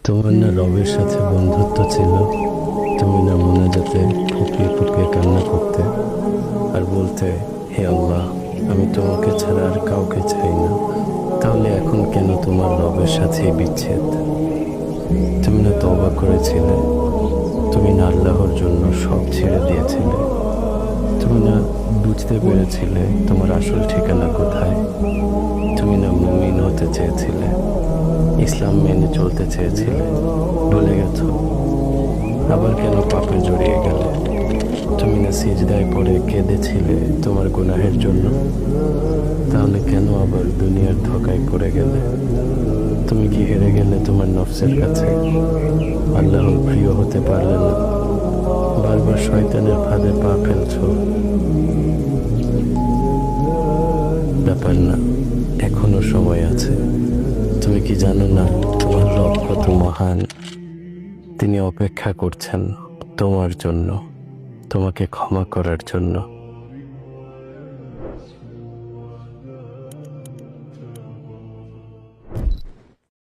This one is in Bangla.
তোমার না রবের সাথে বন্ধুত্ব ছিল? তুমি না মোনাজাতে ফুঁপিয়ে ফুঁপিয়ে কান্না করতে আর বলতে, হে আল্লাহ, আমি তোমাকে ছাড়া আর কাউকে চাই না। তাহলে এখন কেন তোমার রবের সাথে এই বিচ্ছেদ? তুমি না তওবা করেছিলে? তুমি না আল্লাহর জন্য সব ছেড়ে দিয়েছিলে? তুমি না বুঝতে পেরেছিলে তোমার আসল ঠিকানা কোথায়? তুমি না মুমিন হতে চেয়েছিলে, ইসলাম মেনে চলতে চেয়েছিলে, ভুলে গেছো? আবার কেন পাপে জড়িয়ে গেলে? তুমি না সিজদায় পড়ে কেঁদেছিলে তোমার গুনাহের জন্য? তাহলে কেন আবার দুনিয়ার ধোঁকায় পড়ে গেলে? তুমি কি হেরে গেলে তোমার নফসের কাছে? আল্লাহর প্রিয় হতে পারলে না? বারবার শয়তানের ফাঁদে পা ফেলছো। ব্যাপার না, এখনো সময় আছে। তুমি কি জানো না তোমার রব কত মহান? তিনি অপেক্ষা করছেন তোমার জন্য, তোমাকে ক্ষমা করার জন্য।